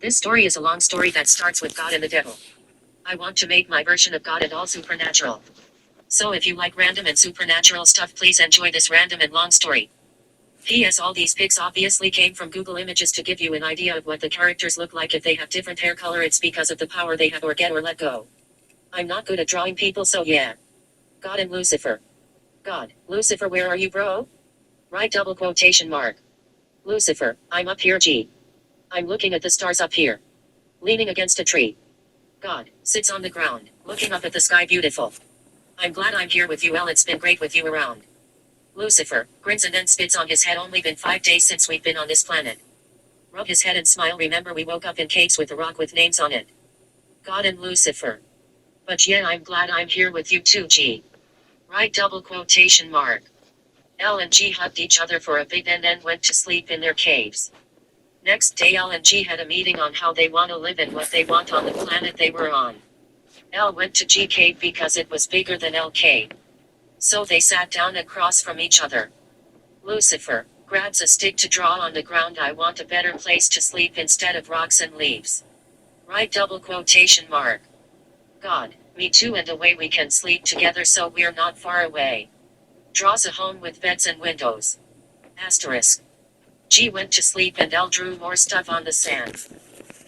This story is a long story that starts with God and the devil. I want to make my version of God and all supernatural. So if you like random and supernatural stuff, please enjoy this random and long story. P.S. All these pics obviously came from Google Images to give you an idea of what the characters look like if they have different hair color. It's because of the power they have or get or let go. I'm not good at drawing people, so yeah. God and Lucifer. God, Lucifer, where are you, bro? Right, double quotation mark. Lucifer, I'm up here, G. I'm looking at the stars up here. Leaning against a tree. God, sits on the ground, looking up at the sky, beautiful. I'm glad I'm here with you, L. It's been great with you around. Lucifer, grins and then spits on his head. Only been 5 days since we've been on this planet. Rub his head and smile. Remember we woke up in caves with a rock with names on it. God and Lucifer. But yeah, I'm glad I'm here with you too, G. Right, double quotation mark. L and G hugged each other for a bit and then went to sleep in their caves. Next day L and G had a meeting on how they want to live and what they want on the planet they were on. L went to G cave because it was bigger than L cave. So they sat down across from each other. Lucifer grabs a stick to draw on the ground. I want a better place to sleep instead of rocks and leaves. Right, double quotation mark. God, me too, and a way we can sleep together so we're not far away. Draws a home with beds and windows. Asterisk. G went to sleep and L drew more stuff on the sand.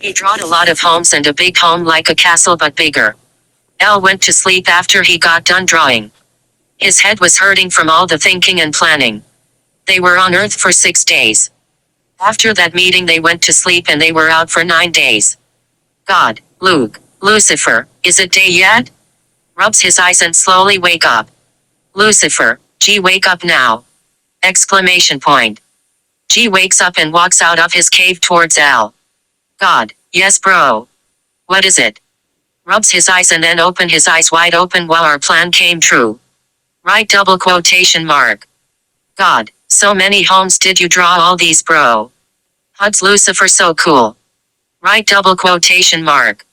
He drawed a lot of homes and a big home like a castle but bigger. L went to sleep after he got done drawing. His head was hurting from all the thinking and planning. They were on Earth for 6 days. After that meeting they went to sleep and they were out for 9 days. God, Luke, Lucifer, is it day yet? Rubs his eyes and slowly wake up. Lucifer, G, wake up now! Exclamation point. G wakes up and walks out of his cave towards L. God, yes bro. What is it? Rubs his eyes and then open his eyes wide open. While our plan came true. Right, double quotation mark. God, so many homes. Did you draw all these, bro? Hugs Lucifer, so cool. Right, double quotation mark.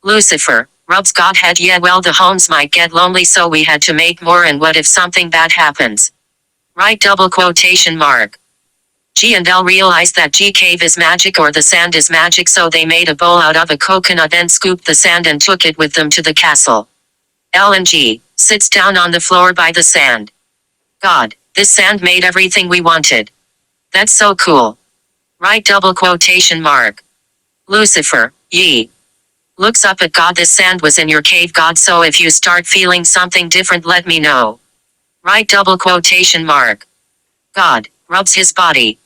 Lucifer rubs God head. Yeah, well, the homes might get lonely, so we had to make more. And what if something bad happens? Right, double quotation mark. G and L realized that G cave is magic or the sand is magic, so they made a bowl out of a coconut and scooped the sand and took it with them to the castle. L and G sits down on the floor by the sand. God, this sand made everything we wanted. That's so cool. Right, double quotation mark. Lucifer, ye. Looks up at God. This sand was in your cave, God, so if you start feeling something different, let me know. Right, double quotation mark. God rubs his body.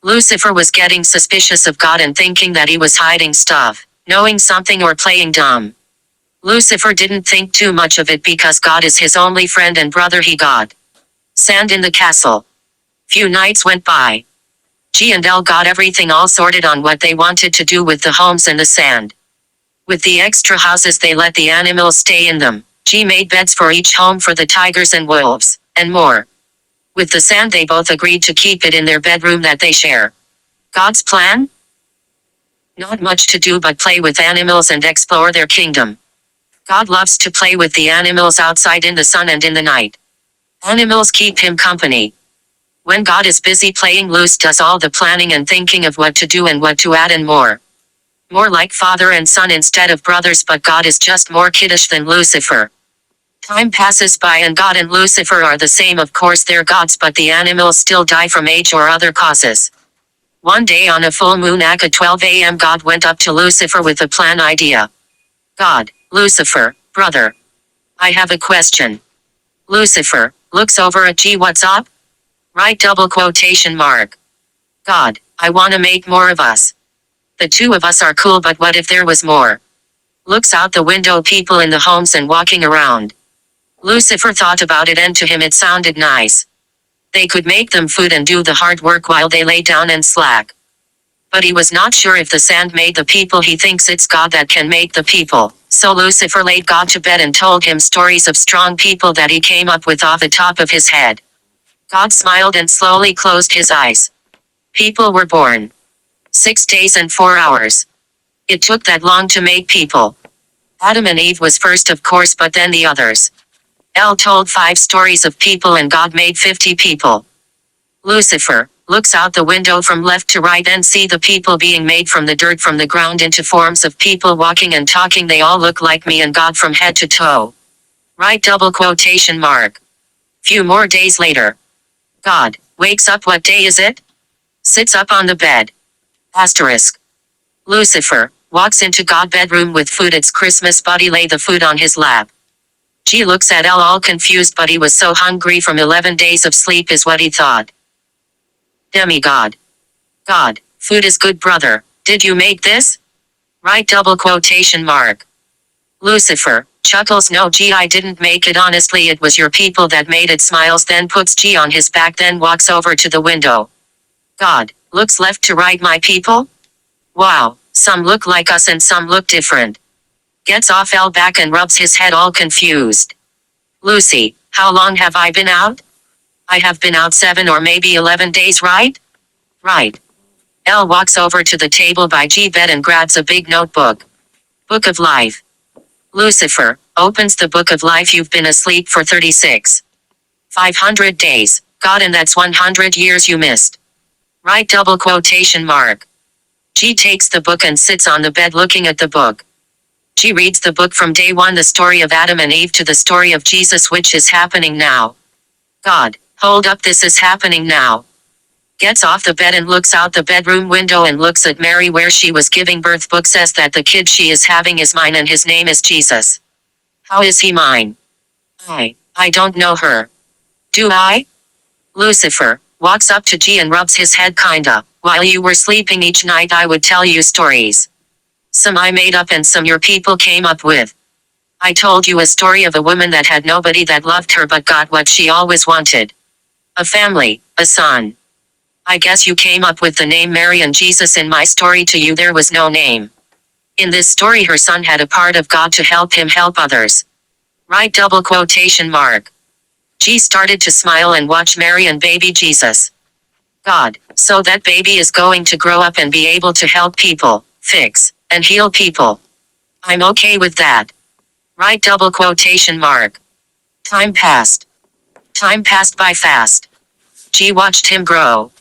Lucifer was getting suspicious of God and thinking that he was hiding stuff, knowing something or playing dumb. Lucifer didn't think too much of it because God is his only friend and brother. He got sand in the castle. Few nights went by. G and L got everything all sorted on what they wanted to do with the homes and the sand. With the extra houses they let the animals stay in them. G made beds for each home for the tigers and wolves, and more. With the sand they both agreed to keep it in their bedroom that they share. God's plan? Not much to do but play with animals and explore their kingdom. God loves to play with the animals outside in the sun and in the night. Animals keep him company. When God is busy playing, Luce does all the planning and thinking of what to do and what to add and more. More like father and son instead of brothers, but God is just more kiddish than Lucifer. Time passes by and God and Lucifer are the same. Of course they're gods, but the animals still die from age or other causes. One day on a full moon at 12 a.m. God went up to Lucifer with a plan idea. God, Lucifer, brother. I have a question. Lucifer looks over at G. What's up? Right, double quotation mark. God, I wanna make more of us. The two of us are cool, but what if there was more? Looks out the window, people in the homes and walking around. Lucifer thought about it and to him it sounded nice. They could make them food and do the hard work while they lay down and slack. But he was not sure if the sand made the people. He thinks it's God that can make the people. So Lucifer laid God to bed and told him stories of strong people that he came up with off the top of his head. God smiled and slowly closed his eyes. People were born. 6 days and 4 hours. It took that long to make people. Adam and Eve was first, of course, but then the others. L told 5 stories of people and God made 50 people. Lucifer looks out the window from left to right and see the people being made from the dirt from the ground into forms of people walking and talking. They all look like me and God from head to toe. Right double quotation mark. Few more days later. God wakes up. What day is it? Sits up on the bed. Asterisk. Lucifer walks into God bedroom with food. It's Christmas, but he lay the food on his lap. G looks at L all confused, but he was so hungry from 11 days of sleep is what he thought. Demigod. God, food is good, brother. Did you make this? Right double quotation mark. Lucifer chuckles. No G, I didn't make it, honestly it was your people that made it. Smiles, then puts G on his back, then walks over to the window. God looks left to right. My people? Wow, some look like us and some look different. Gets off L back and rubs his head all confused. Lucy, how long have I been out? I have been out 7 or maybe 11 days, right? Right. L walks over to the table by G bed and grabs a big notebook. Book of Life. Lucifer opens the Book of Life. You've been asleep for 500 days. God, and that's 100 years you missed. Right double quotation mark. G takes the book and sits on the bed looking at the book. G reads the book from day 1, the story of Adam and Eve, to the story of Jesus, which is happening now. God, hold up, this is happening now. Gets off the bed and looks out the bedroom window and looks at Mary where she was giving birth. Book says that the kid she is having is mine and his name is Jesus. How is he mine? I don't know her. Do I? Lucifer walks up to G and rubs his head. Kinda. While you were sleeping each night I would tell you stories. Some I made up and some your people came up with. I told you a story of a woman that had nobody that loved her but got what she always wanted. A family, a son. I guess you came up with the name Mary and Jesus. In my story to you there was no name. In this story her son had a part of God to help him help others. Right double quotation mark. G started to smile and watch Mary and baby Jesus. God, so that baby is going to grow up and be able to help people, fix, and heal people. I'm okay with that. Right double quotation mark. Time passed. Time passed by fast. G watched him grow.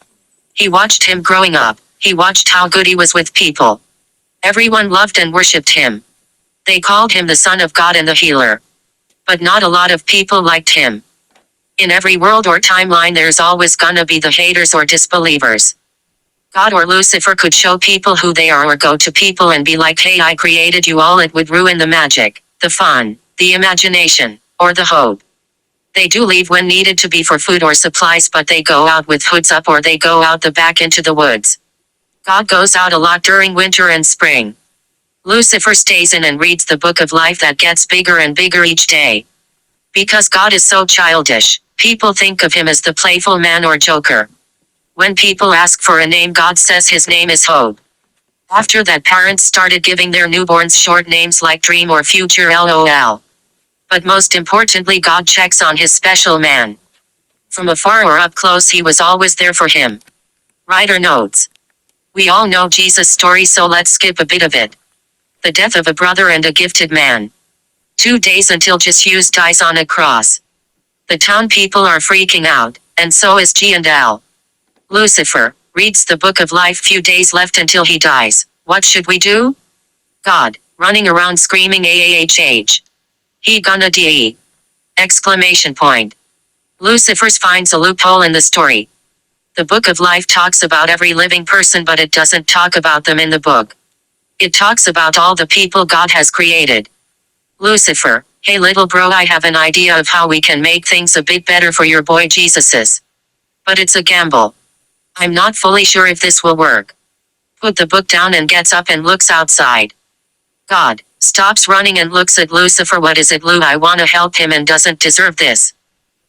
He watched him growing up. He watched how good he was with people. Everyone loved and worshipped him. They called him the Son of God and the Healer. But not a lot of people liked him. In every world or timeline there's always gonna be the haters or disbelievers. God or Lucifer could show people who they are or go to people and be like, hey, I created you all. It would ruin the magic, the fun, the imagination, or the hope. They do leave when needed to be for food or supplies, but they go out with hoods up or they go out the back into the woods. God goes out a lot during winter and spring. Lucifer stays in and reads the Book of Life that gets bigger and bigger each day. Because God is so childish, people think of him as the playful man or joker. When people ask for a name, God says his name is Hope. After that, parents started giving their newborns short names like Dream or Future, LOL. But most importantly, God checks on his special man. From afar or up close, he was always there for him. Writer notes. We all know Jesus' story, so let's skip a bit of it. The death of a brother and a gifted man. 2 days until Jesus dies on a cross. The town people are freaking out, and so is G and L. Lucifer reads the Book of Life. Few days left until he dies. What should we do? God, running around screaming AAHH. He gonna die! Exclamation point. Lucifer finds a loophole in the story. The Book of Life talks about every living person, but it doesn't talk about them in the book. It talks about all the people God has created. Lucifer, hey little bro, I have an idea of how we can make things a bit better for your boy Jesuses. But it's a gamble. I'm not fully sure if this will work. Put the book down and gets up and looks outside. God stops running and looks at Lucifer. What is it, Lou? I wanna help him and doesn't deserve this.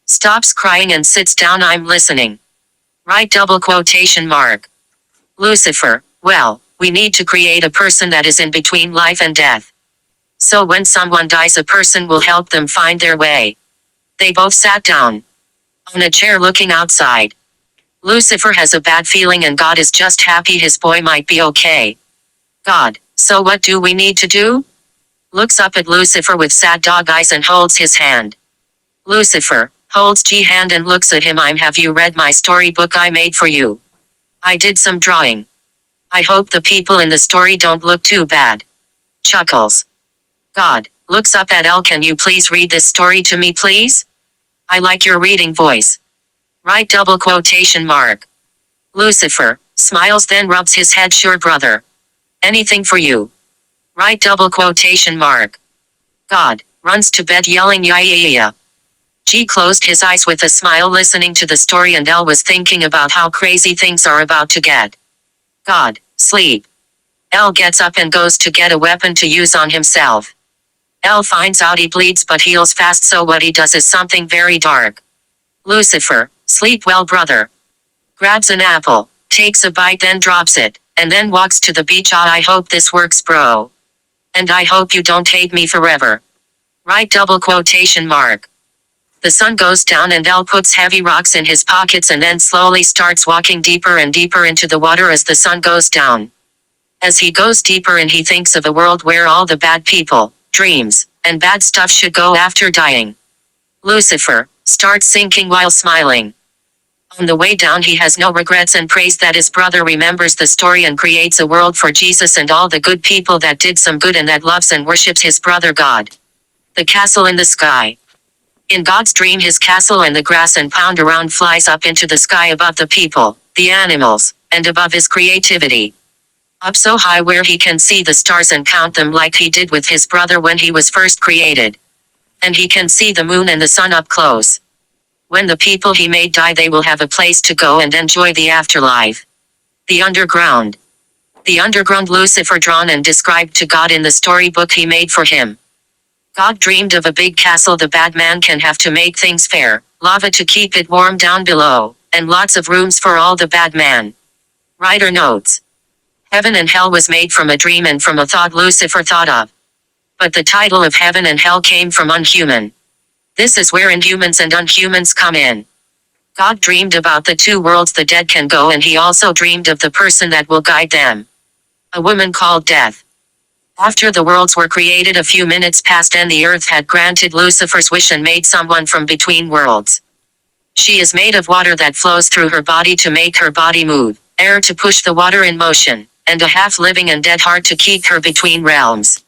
Stops crying and sits down. I'm listening. Right double quotation mark. Lucifer, well, we need to create a person that is in between life and death. So when someone dies, a person will help them find their way. They both sat down on a chair looking outside. Lucifer has a bad feeling and God is just happy his boy might be okay. God, so what do we need to do? Looks up at Lucifer with sad dog eyes and holds his hand. Lucifer holds G's hand and looks at him. Have you read my storybook I made for you? I did some drawing. I hope the people in the story don't look too bad. Chuckles. God looks up at L. Can you please read this story to me, please? I like your reading voice. Right double quotation mark. Lucifer smiles, then rubs his head. Sure, brother. Anything for you. Right double quotation mark. God runs to bed yelling yeah yeah yeah. G closed his eyes with a smile listening to the story, and L was thinking about how crazy things are about to get. God, sleep. L gets up and goes to get a weapon to use on himself. L finds out he bleeds but heals fast, so what he does is something very dark. Lucifer, sleep well, brother. Grabs an apple, takes a bite, then drops it, and then walks to the beach. Ah, I hope this works, bro. And I hope you don't hate me forever. Right double quotation mark. The sun goes down and L puts heavy rocks in his pockets and then slowly starts walking deeper and deeper into the water as the sun goes down. As he goes deeper in, he thinks of a world where all the bad people, dreams, and bad stuff should go after dying. Lucifer starts sinking while smiling. On the way down, he has no regrets and prays that his brother remembers the story and creates a world for Jesus and all the good people that did some good and that loves and worships his brother God. The castle in the sky. In God's dream, his castle and the grass and pound around flies up into the sky above the people, the animals, and above his creativity. Up so high where he can see the stars and count them like he did with his brother when he was first created. And he can see the moon and the sun up close. When the people he made die, they will have a place to go and enjoy the afterlife. The underground. The underground. Lucifer drawn and described to God in the storybook he made for him. God dreamed of a big castle the bad man can have to make things fair, lava to keep it warm down below, and lots of rooms for all the bad man. Writer notes. Heaven and hell was made from a dream and from a thought Lucifer thought of. But the title of heaven and hell came from unhuman. This is where inhumans and unhumans come in. God dreamed about the two worlds the dead can go, and he also dreamed of the person that will guide them. A woman called Death. After the worlds were created, a few minutes passed and the earth had granted Lucifer's wish and made someone from between worlds. She is made of water that flows through her body to make her body move, air to push the water in motion, and a half-living and dead heart to keep her between realms.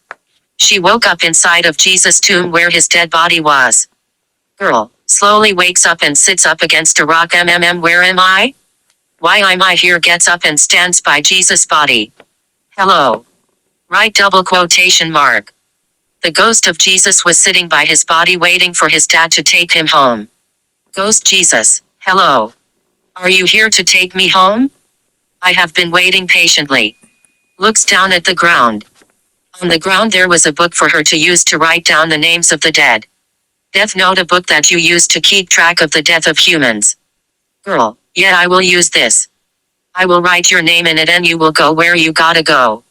She woke up inside of Jesus' tomb where his dead body was. Girl slowly wakes up and sits up against a rock. Where am I? Why am I here? Gets up and stands by Jesus' body. Hello. Right double quotation mark. The ghost of Jesus was sitting by his body waiting for his dad to take him home. Ghost Jesus, hello. Are you here to take me home? I have been waiting patiently. Looks down at the ground. On the ground there was a book for her to use to write down the names of the dead. Death Note, a book that you use to keep track of the death of humans. Girl, yeah, I will use this. I will write your name in it and you will go where you gotta go.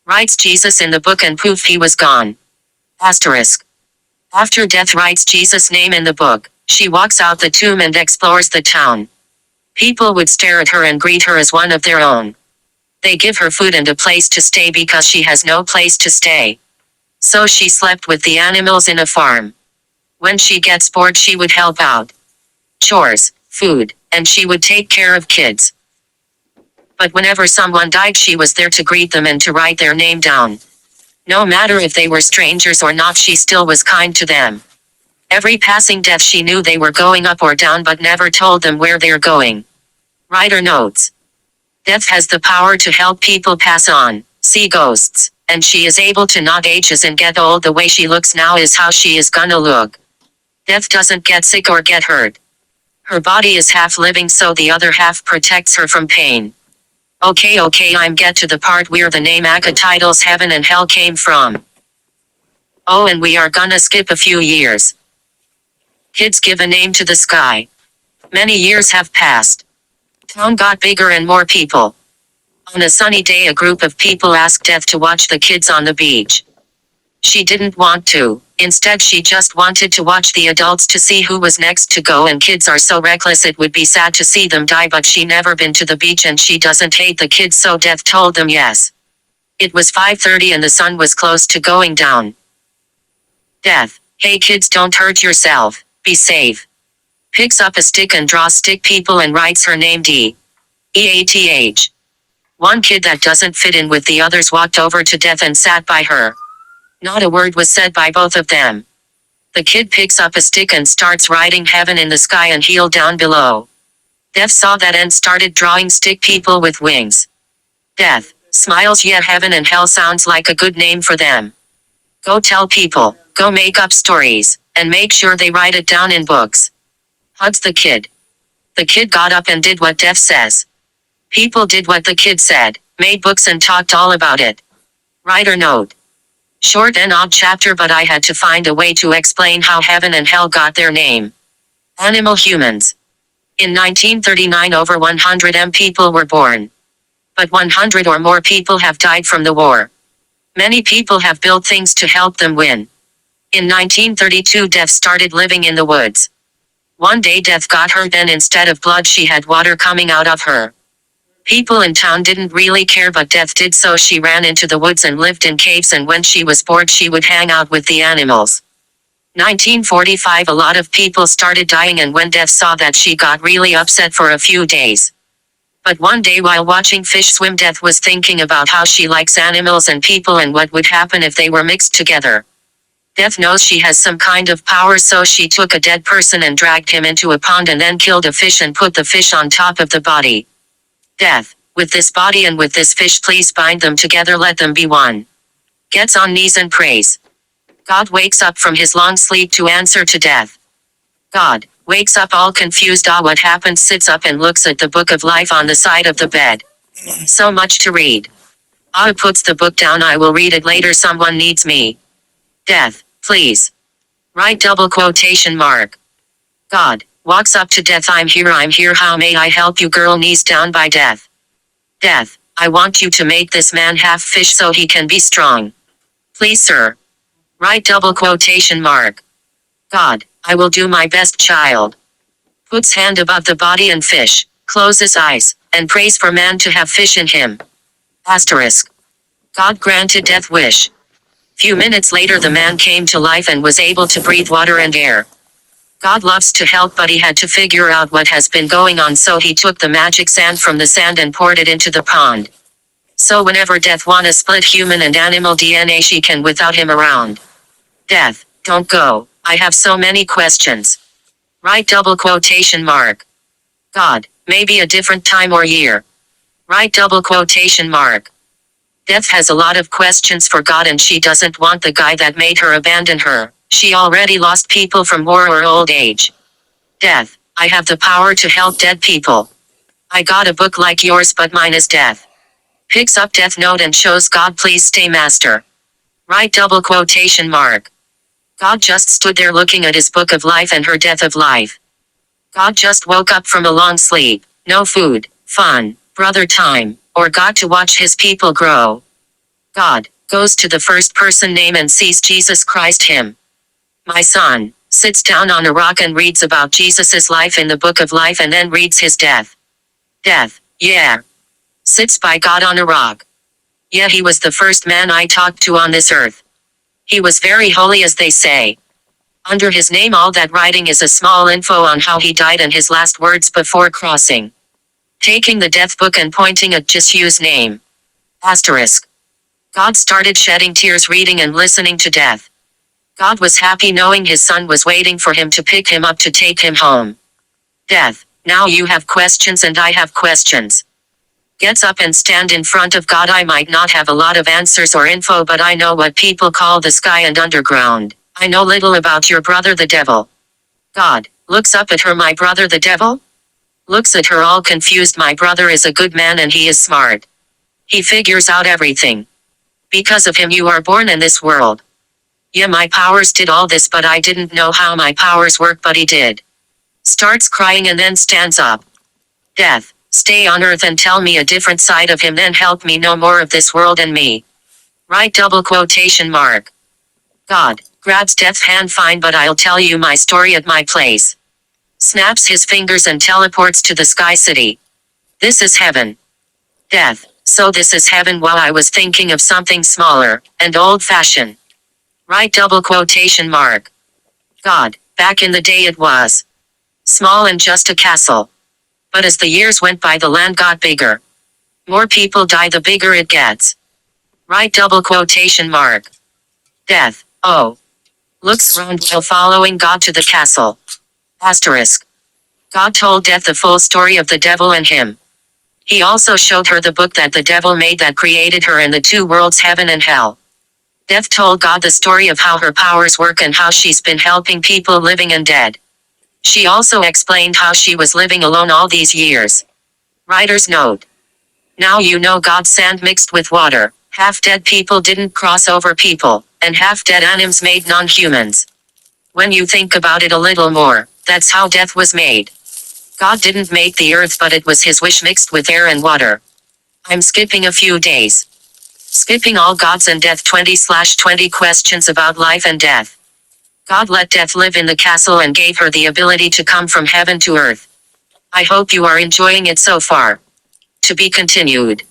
Writes Jesus in the book and poof, he was gone. Asterisk. After Death writes Jesus' name in the book, she walks out the tomb and explores the town. People would stare at her and greet her as one of their own. They give her food and a place to stay because she has no place to stay. So she slept with the animals in a farm. When she gets bored, she would help out. Chores, food, and she would take care of kids. But whenever someone died, she was there to greet them and to write their name down. No matter if they were strangers or not, she still was kind to them. Every passing death, she knew they were going up or down but never told them where they're going. Writer notes. Death has the power to help people pass on, see ghosts, and she is able to not ages and get old. The way she looks now is how she is gonna look. Death doesn't get sick or get hurt. Her body is half living, so the other half protects her from pain. Okay, I'm get to the part where the name Aka titles heaven and hell came from. Oh, and we are gonna skip a few years. Kids give a name to the sky. Many years have passed. Town got bigger and more people. On a sunny day, a group of people asked Death to watch the kids on the beach. She didn't want to. Instead, she just wanted to watch the adults to see who was next to go, and kids are so reckless it would be sad to see them die, but she never been to the beach and she doesn't hate the kids, so Death told them yes. It was 5:30 and the sun was close to going down. Death, hey kids, don't hurt yourself, be safe. Picks up a stick and draws stick people and writes her name D. EATH. One kid that doesn't fit in with the others walked over to Death and sat by her. Not a word was said by both of them. The kid picks up a stick and starts writing heaven in the sky and hell down below. Death saw that and started drawing stick people with wings. Death smiles. Yeah, heaven and hell sounds like a good name for them. Go tell people, go make up stories, and make sure they write it down in books. Hugs the kid. The kid got up and did what Death says. People did what the kid said, made books and talked all about it. Writer note. Short and odd chapter, but I had to find a way to explain how heaven and hell got their name. Animal humans. In 1939 over 100 people were born. But 100 or more people have died from the war. Many people have built things to help them win. In 1932 Death started living in the woods. One day Death got hurt and instead of blood she had water coming out of her. People in town didn't really care but Death did, so she ran into the woods and lived in caves, and when she was bored she would hang out with the animals. 1945 a lot of people started dying, and when Death saw that she got really upset for a few days. But one day while watching fish swim Death was thinking about how she likes animals and people and what would happen if they were mixed together. Death knows she has some kind of power, so she took a dead person and dragged him into a pond and then killed a fish and put the fish on top of the body. Death, with this body and with this fish, please bind them together, let them be one. Gets on knees and prays. God wakes up from his long sleep to answer to Death. God wakes up all confused. What happened? Sits up and looks at the book of life on the side of the bed. So much to read. Puts the book down. I will read it later, someone needs me. Death, please. Right double quotation mark. God walks up to Death. I'm here, how may I help you? Girl knees down by Death. Death, I want you to make this man half fish so he can be strong. Please, sir. Right double quotation mark. God, I will do my best, child. Puts hand above the body and fish, closes eyes, and prays for man to have fish in him. Asterisk. God granted Death wish. Few minutes later the man came to life and was able to breathe water and air. God loves to help, but he had to figure out what has been going on, so he took the magic sand from the sand and poured it into the pond. So whenever Death wanna split human and animal DNA she can without him around. Death, don't go, I have so many questions. Right double quotation mark. God, maybe a different time or year. Right double quotation mark. Death has a lot of questions for God, and she doesn't want the guy that made her abandon her. She already lost people from war or old age. Death, I have the power to help dead people. I got a book like yours, but mine is death. Picks up Death note and shows God, please stay, master. Right double quotation mark. God just stood there looking at his book of life and her death of life. God just woke up from a long sleep. No food, fun, brother time, or God to watch his people grow. God goes to the first person name and sees Jesus Christ, him. My son sits down on a rock and reads about Jesus's life in the book of life and then reads his death. Death, yeah. Sits by God on a rock. Yeah, he was the first man I talked to on this earth. He was very holy, as they say. Under his name all that writing is a small info on how he died and his last words before crossing. Taking the death book and pointing at Jesu's name. Asterisk. God started shedding tears reading and listening to Death. God was happy knowing his son was waiting for him to pick him up to take him home. Death, now you have questions and I have questions. Gets up and stand in front of God. I might not have a lot of answers or info, but I know what people call the sky and underground. I know little about your brother the devil. God looks up at her. My brother the devil? Looks at her all confused. My brother is a good man and he is smart. He figures out everything. Because of him you are born in this world. Yeah, my powers did all this, but I didn't know how my powers work, but he did. Starts crying and then stands up. Death, stay on earth and tell me a different side of him, then help me know more of this world and me. Right double quotation mark. God grabs Death's hand. Fine, but I'll tell you my story at my place. Snaps his fingers and teleports to the Sky City. This is heaven. Death, so this is heaven. While I was thinking of something smaller and old-fashioned. Right double quotation mark. God, back in the day it was small and just a castle. But as the years went by, the land got bigger. More people die, the bigger it gets. Right, double quotation mark. Death. Oh. Looks around while following God to the castle. Asterisk. God told Death the full story of the devil and him. He also showed her the book that the devil made that created her and the two worlds, heaven and hell. Death told God the story of how her powers work and how she's been helping people living and dead. She also explained how she was living alone all these years. Writer's note. Now you know God's sand mixed with water. Half-dead people didn't cross over people, and half-dead animals made non-humans. When you think about it a little more, that's how death was made. God didn't make the earth, but it was his wish mixed with air and water. I'm skipping a few days. Skipping all gods and death 20/20 questions about life and death. God let death live in the castle and gave her the ability to come from heaven to earth. I hope you are enjoying it so far. To be continued.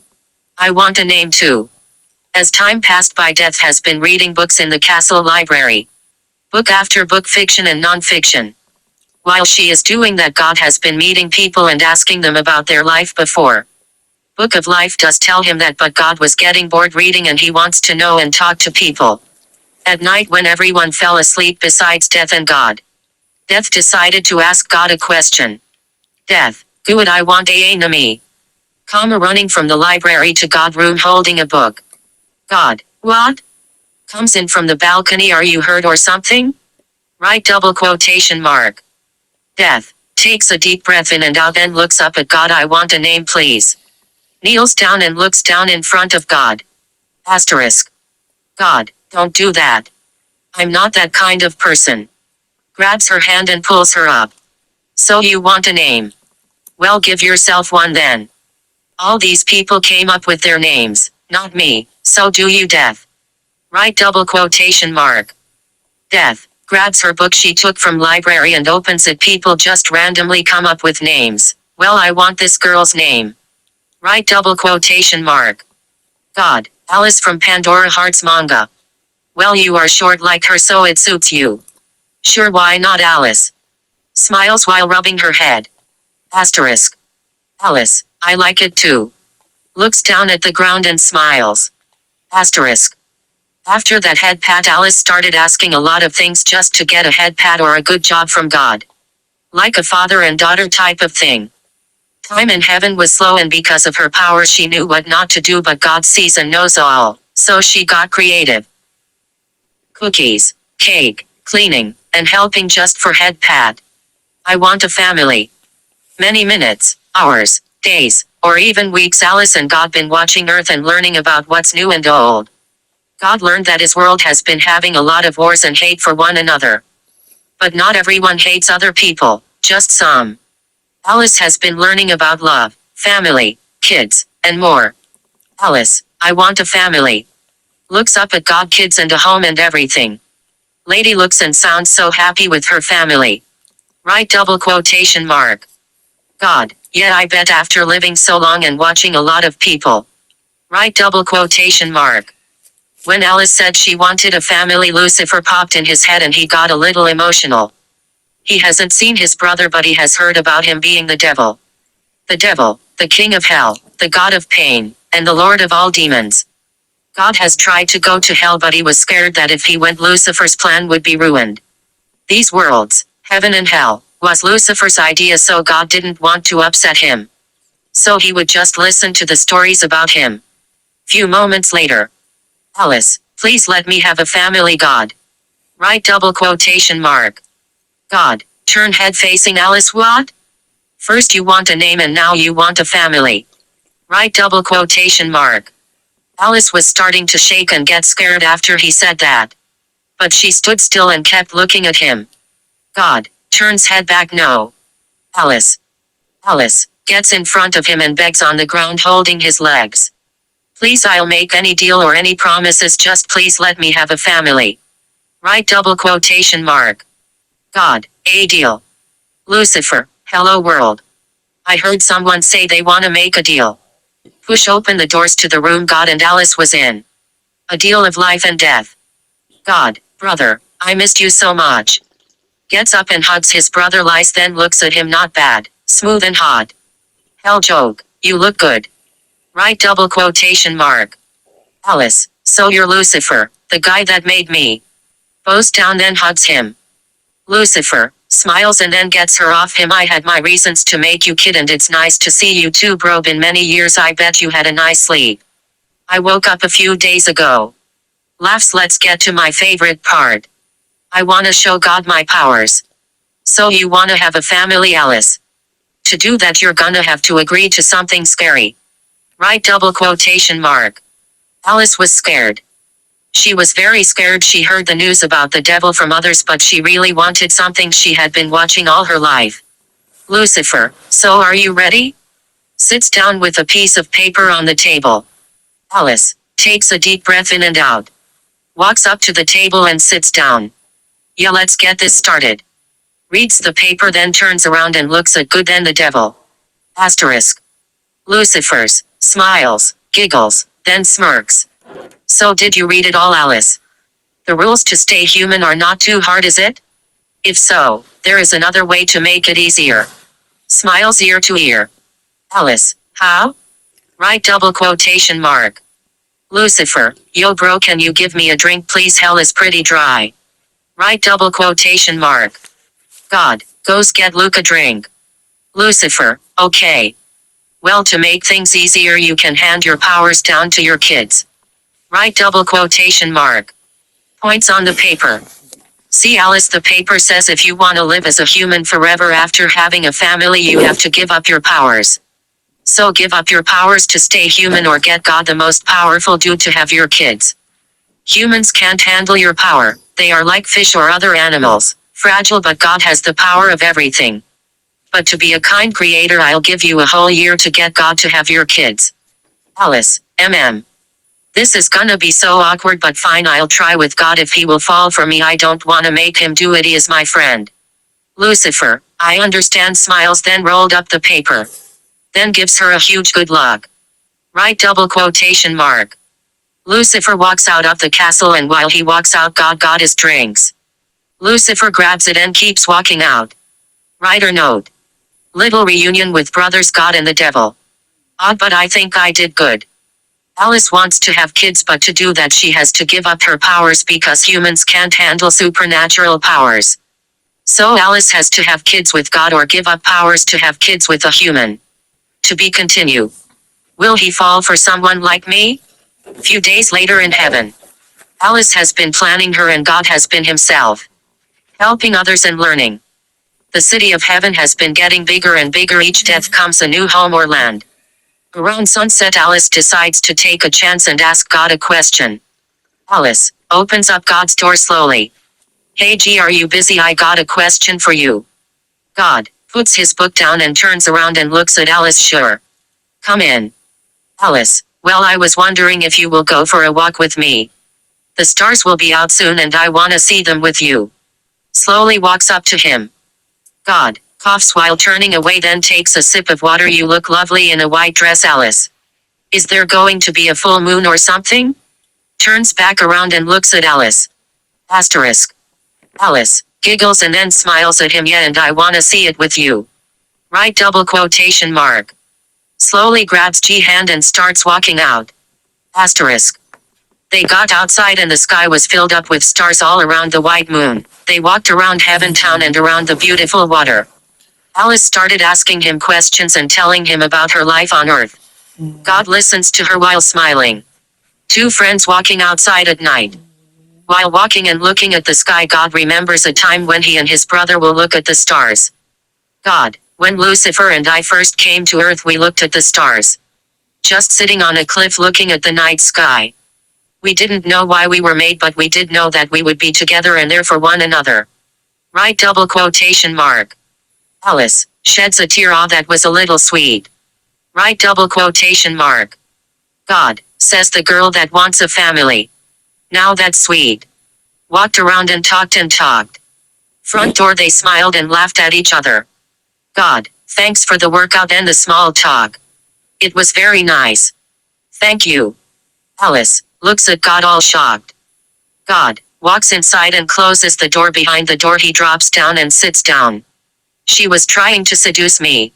I want a name too. As time passed by, Death has been reading books in the castle library. Book after book, fiction and non-fiction. While she is doing that, God has been meeting people and asking them about their life before. Book of Life does tell him that, but God was getting bored reading and he wants to know and talk to people. At night when everyone fell asleep besides Death and God, Death decided to ask God a question. Death, good, I want a enemy. Comma, running from the library to God room holding a book. God, what? Comes in from the balcony, are you hurt or something? Right, double quotation mark. Death, takes a deep breath in and out, then looks up at God. I want a name please. Kneels down and looks down in front of God. Asterisk. God, don't do that. I'm not that kind of person. Grabs her hand and pulls her up. So you want a name? Well, give yourself one then. All these people came up with their names, not me, so do you, Death. Right, double quotation mark. Death, grabs her book she took from library and opens it. People just randomly come up with names. Well, I want this girl's name. Right, double quotation mark. God, Alice from Pandora Hearts manga. Well, you are short like her, so it suits you. Sure, why not Alice? Smiles while rubbing her head. Asterisk. Alice, I like it too. Looks down at the ground and smiles. Asterisk. After that head pat, Alice started asking a lot of things just to get a head pat or a good job from God. Like a father and daughter type of thing. Time in heaven was slow, and because of her power she knew what not to do, but God sees and knows all, so she got creative. Cookies, cake, cleaning, and helping just for head pat. I want a family. Many minutes, hours, days, or even weeks Alice and God been watching Earth and learning about what's new and old. God learned that his world has been having a lot of wars and hate for one another. But not everyone hates other people, just some. Alice has been learning about love, family, kids, and more. Alice, I want a family. Looks up at God, kids and a home and everything. Lady looks and sounds so happy with her family. Right, double quotation mark. God, yeah, I bet after living so long and watching a lot of people. Right, double quotation mark. When Alice said she wanted a family, Lucifer popped in his head and he got a little emotional. He hasn't seen his brother, but he has heard about him being the devil. The devil, the king of hell, the god of pain, and the lord of all demons. God has tried to go to hell, but he was scared that if he went, Lucifer's plan would be ruined. These worlds, heaven and hell, was Lucifer's idea, so God didn't want to upset him. So he would just listen to the stories about him. Few moments later. Alice, please let me have a family, God. Right, double quotation mark. God, turn head facing Alice. What? First you want a name and now you want a family. Right, double quotation mark. Alice was starting to shake and get scared after he said that. But she stood still and kept looking at him. God, turns head back. No. Alice. Alice, gets in front of him and begs on the ground holding his legs. Please, I'll make any deal or any promises, just please let me have a family. Right, double quotation mark. God, a deal. Lucifer, hello world. I heard someone say they wanna make a deal. Push open the doors to the room God and Alice was in. A deal of life and death. God, brother, I missed you so much. Gets up and hugs his brother. Lies, then looks at him. Not bad, smooth and hot. Hell joke, you look good. Right double quotation mark. Alice, so you're Lucifer, the guy that made me. Bows down then hugs him. Lucifer, smiles and then gets her off him. I had my reasons to make you kid and it's nice to see you too bro. Been many years, I bet you had a nice sleep. I woke up a few days ago. Laughs. Let's get to my favorite part. I wanna show God my powers. So you wanna have a family, Alice? To do that you're gonna have to agree to something scary. Right double quotation mark. Alice was scared. She was very scared. She heard the news about the devil from others, but she really wanted something she had been watching all her life. Lucifer, so are you ready? Sits down with a piece of paper on the table. Alice takes a deep breath in and out. Walks up to the table and sits down. Yeah, let's get this started. Reads the paper, then turns around and looks at good then the devil. Asterisk. Lucifer's smiles, giggles, then smirks. So did you read it all, Alice? The rules to stay human are not too hard, is it? If so, there is another way to make it easier. Smiles ear to ear. Alice, how? Right double quotation mark. Lucifer, yo bro, can you give me a drink please? Hell is pretty dry. Right double quotation mark. God, goes get Luke a drink. Lucifer, okay. Well, to make things easier you can hand your powers down to your kids. Right double quotation mark. Points on the paper. See Alice, the paper says if you want to live as a human forever after having a family you have to give up your powers. So give up your powers to stay human or get God the most powerful dude to have your kids. Humans can't handle your power. They are like fish or other animals, fragile, but God has the power of everything. But to be a kind creator I'll give you a whole year to get God to have your kids. Alice, This is gonna be so awkward, but fine, I'll try with God. If he will fall for me I don't wanna make him do it, he is my friend. Lucifer, I understand, smiles, then rolled up the paper. Then gives her a huge good luck. Right double quotation mark. Lucifer walks out of the castle, and while he walks out God got his drinks. Lucifer grabs it and keeps walking out. Writer note. Little reunion with brothers God and the devil. Odd, but I think I did good. Alice wants to have kids, but to do that she has to give up her powers because humans can't handle supernatural powers. So Alice has to have kids with God or give up powers to have kids with a human. To be continued. Will he fall for someone like me? Few days later in heaven. Alice has been planning her and God has been himself. Helping others and learning. The city of heaven has been getting bigger and bigger. Each death comes a new home or land. Around sunset Alice decides to take a chance and ask God a question. Alice opens up God's door slowly. Hey G, are you busy? I got a question for you. God puts his book down and turns around and looks at Alice. Sure. Come in. Alice, well, I was wondering if you will go for a walk with me. The stars will be out soon and I wanna see them with you. Slowly walks up to him. God coughs while turning away, then takes a sip of water. You look lovely in a white dress, Alice. Is there going to be a full moon or something? Turns back around and looks at Alice. Asterisk. Alice giggles and then smiles at him. Yeah, and I wanna see it with you. Right double quotation mark. Slowly grabs G hand and starts walking out. Asterisk. They got outside and the sky was filled up with stars all around the white moon. They walked around Heaven Town and around the beautiful water. Alice started asking him questions and telling him about her life on Earth. God listens to her while smiling. Two friends walking outside at night. While walking and looking at the sky, God remembers a time when he and his brother will look at the stars. God, when Lucifer and I first came to Earth we looked at the stars. Just sitting on a cliff looking at the night sky. We didn't know why we were made, but we did know that we would be together and there for one another. Right double quotation mark. Alice sheds a tear. Ah, that was a little sweet. Right double quotation mark. God says the girl that wants a family. Now that's sweet. Walked around and talked and talked. Front door they smiled and laughed at each other. God, thanks for the workout and the small talk. It was very nice. Thank you. Alice looks at God all shocked. God walks inside and closes the door. Behind the door he drops down and sits down. She was trying to seduce me.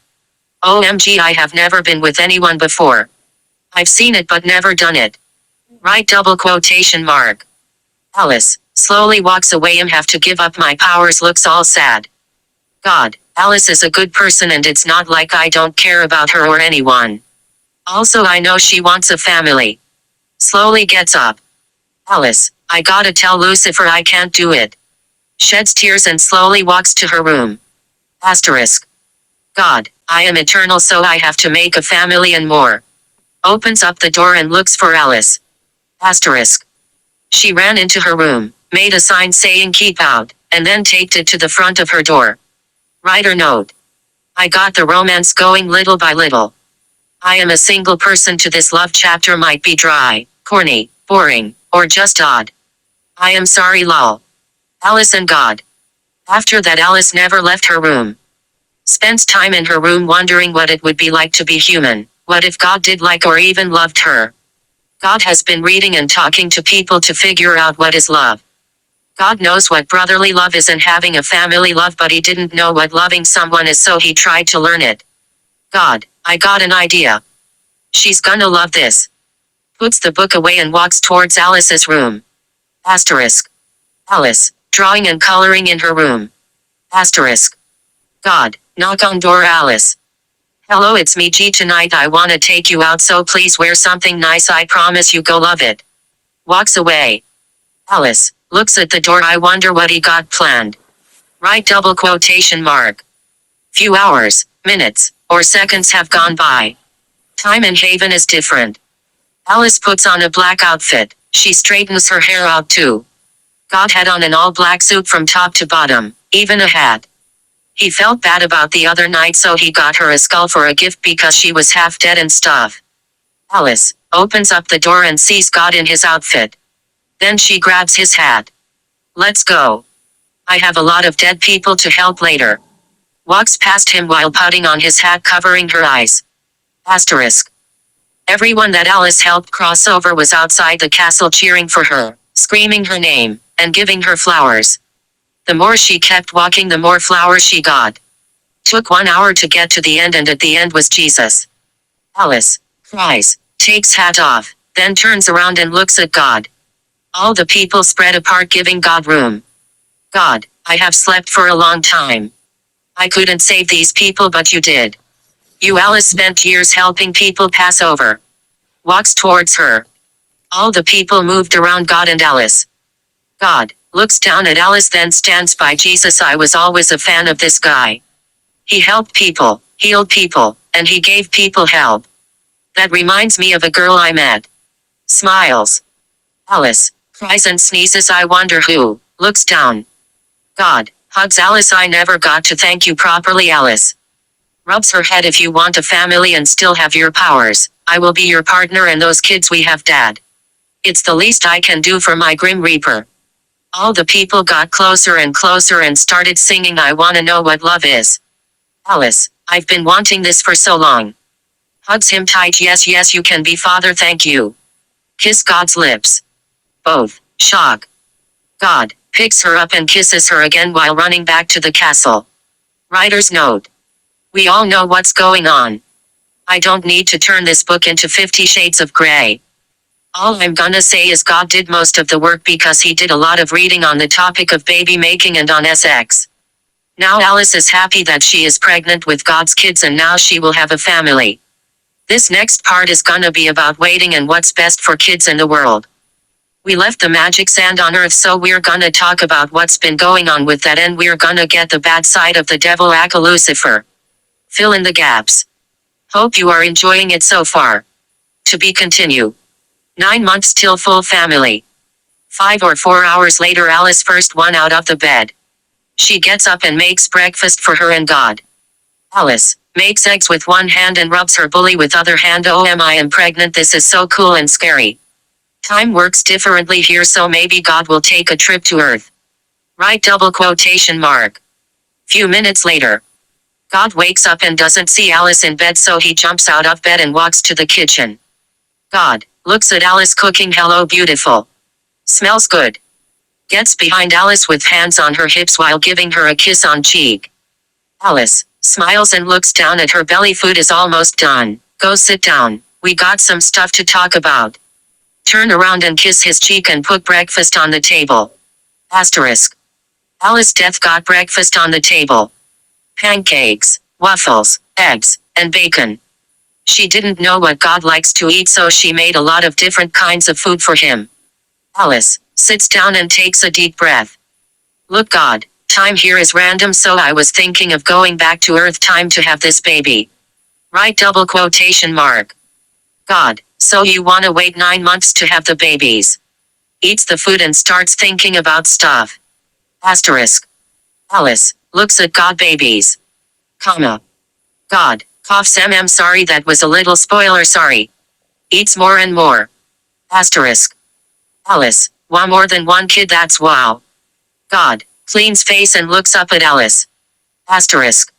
OMG, I have never been with anyone before. I've seen it but never done it. Right double quotation mark. Alice slowly walks away. Have to give up my powers, looks all sad. God, Alice is a good person and it's not like I don't care about her or anyone. Also I know she wants a family. Slowly gets up. Alice, I gotta tell Lucifer I can't do it. Sheds tears and slowly walks to her room. Asterisk. God, I am eternal so I have to make a family and more. Opens up the door and looks for Alice. Asterisk. She ran into her room, made a sign saying keep out, and then taped it to the front of her door. Writer note. I got the romance going little by little. I am a single person to this love chapter might be dry, corny, boring, or just odd. I am sorry lol. Alice and God. After that Alice never left her room. Spends time in her room wondering what it would be like to be human. What if God did like or even loved her? God has been reading and talking to people to figure out what is love. God knows what brotherly love is and having a family love, but he didn't know what loving someone is, so he tried to learn it. God, I got an idea. She's gonna love this. Puts the book away and walks towards Alice's room. Asterisk. Alice, drawing and coloring in her room. Asterisk. God, knock on door. Alice. Hello, it's me G. Tonight I wanna take you out, so please wear something nice, I promise you go love it. Walks away. Alice looks at the door. I wonder what he got planned. Right double quotation mark. Few hours, minutes, or seconds have gone by. Time in Haven is different. Alice puts on a black outfit. She straightens her hair out too. God had on an all-black suit from top to bottom, even a hat. He felt bad about the other night, so he got her a skull for a gift because she was half dead and stuff. Alice opens up the door and sees God in his outfit. Then she grabs his hat. Let's go. I have a lot of dead people to help later. Walks past him while putting on his hat, covering her eyes. Asterisk. Everyone that Alice helped cross over was outside the castle cheering for her, screaming her name, and giving her flowers. The more she kept walking, the more flowers she got. Took 1 hour to get to the end, and at the end was Jesus. Alice cries, takes hat off, then turns around and looks at God. All the people spread apart, giving God room. God, I have slept for a long time. I couldn't save these people, but you did. You, Alice, spent years helping people pass over. Walks towards her. All the people moved around God and Alice. God looks down at Alice, then stands by Jesus. I was always a fan of this guy. He helped people, healed people, and he gave people help. That reminds me of a girl I met. Smiles. Alice cries and sneezes. I wonder who. Looks down. God hugs Alice. I never got to thank you properly, Alice. Rubs her head. If you want a family and still have your powers, I will be your partner, and those kids we have, Dad. It's the least I can do for my Grim Reaper. All the people got closer and closer and started singing I Wanna Know What Love Is. Alice, I've been wanting this for so long. Hugs him tight. Yes, yes, you can be father, thank you. Kiss God's lips. Both shock. God picks her up and kisses her again while running back to the castle. Writer's note. We all know what's going on. I don't need to turn this book into 50 Shades of Grey. All I'm gonna say is God did most of the work because he did a lot of reading on the topic of baby making and on sex. Now Alice is happy that she is pregnant with God's kids, and now she will have a family. This next part is gonna be about waiting and what's best for kids in the world. We left the magic sand on Earth, so we're gonna talk about what's been going on with that, and we're gonna get the bad side of the devil, aka Lucifer. Fill in the gaps. Hope you are enjoying it so far. To be continued. 9 months till full family. 5 or 4 hours later, Alice first one out of the bed. She gets up and makes breakfast for her and God. Alice makes eggs with one hand and rubs her belly with other hand. Oh, I am pregnant. This is so cool and scary. Time works differently here, so maybe God will take a trip to Earth. Right double quotation mark. Few minutes later. God wakes up and doesn't see Alice in bed, so he jumps out of bed and walks to the kitchen. God looks at Alice cooking. Hello, beautiful. Smells good. Gets behind Alice with hands on her hips while giving her a kiss on cheek. Alice Smiles and looks down at her belly. Food is almost done. Go sit down. We got some stuff to talk about. Turn around and kiss his cheek and put breakfast on the table. Asterisk. Alice Death got breakfast on the table. Pancakes, waffles, eggs, and bacon. She didn't know what God likes to eat, so she made a lot of different kinds of food for him. Alice sits down and takes a deep breath. Look, God, time here is random, so I was thinking of going back to Earth. Time to have this baby. Right, double quotation mark. God, so you wanna wait 9 months to have the babies? Eats the food and starts thinking about stuff. Asterisk. Alice looks at God. Babies. Comma. God coughs. Sorry, that was a little spoiler, sorry. Eats more and more. Asterisk. Alice, wow, more than one kid, that's wow. God cleans face and looks up at Alice. Asterisk.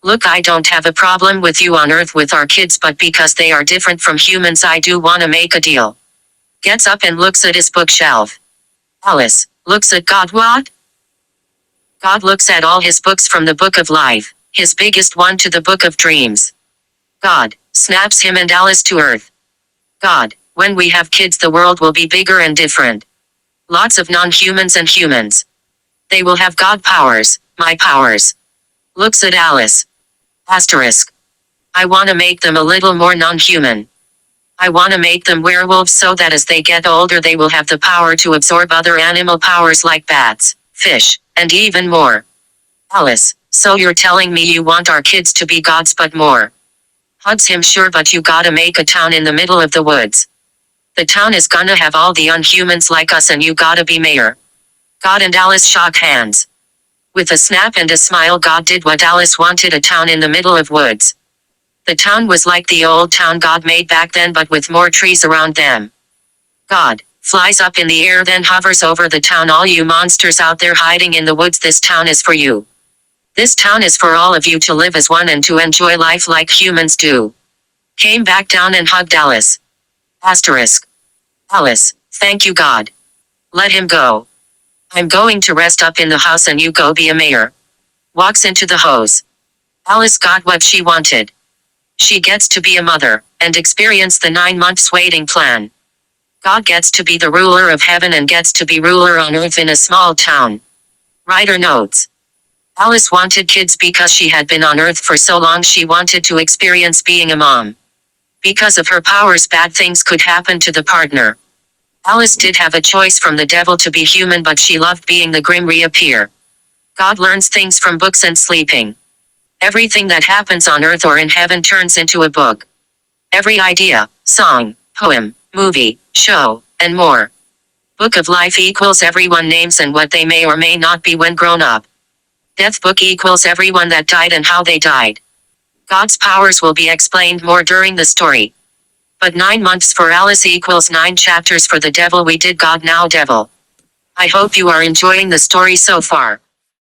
Look, I don't have a problem with you on Earth with our kids, but because they are different from humans, I do wanna make a deal. Gets up and looks at his bookshelf. Alice looks at God. What? God looks at all his books from the Book of Life, his biggest one, to the Book of Dreams. God snaps him and Alice to Earth. God, when we have kids, the world will be bigger and different. Lots of non-humans and humans. They will have God powers, my powers. Looks at Alice. Asterisk. I wanna make them a little more non-human. I wanna make them werewolves so that as they get older they will have the power to absorb other animal powers like bats, fish, and even more. Alice, so you're telling me you want our kids to be gods but more? Hugs him. Sure, but you gotta make a town in the middle of the woods. The town is gonna have all the unhumans like us and you gotta be mayor. God and Alice shock hands. With a snap and a smile, God did what Alice wanted, a town in the middle of woods. The town was like the old town God made back then, but with more trees around them. God flies up in the air, then hovers over the town. All you monsters out there hiding in the woods, this town is for you. This town is for all of you to live as one and to enjoy life like humans do. Came back down and hugged Alice. Asterisk. Alice, thank you, God. Let him go. I'm going to rest up in the house and you go be a mayor. Walks into the hose. Alice got what she wanted. She gets to be a mother, and experience the 9 months waiting plan. God gets to be the ruler of heaven and gets to be ruler on earth in a small town. Writer notes. Alice wanted kids because she had been on earth for so long. She wanted to experience being a mom. Because of her powers, bad things could happen to the partner. Alice did have a choice from the devil to be human, but she loved being the Grim Reaper. God learns things from books and sleeping. Everything that happens on earth or in heaven turns into a book. Every idea, song, poem, movie, show, and more. Book of Life equals everyone names and what they may or may not be when grown up. Death book equals everyone that died and how they died. God's powers will be explained more during the story. But 9 months for Alice equals 9 chapters for the devil. We did God now devil. I hope you are enjoying the story so far.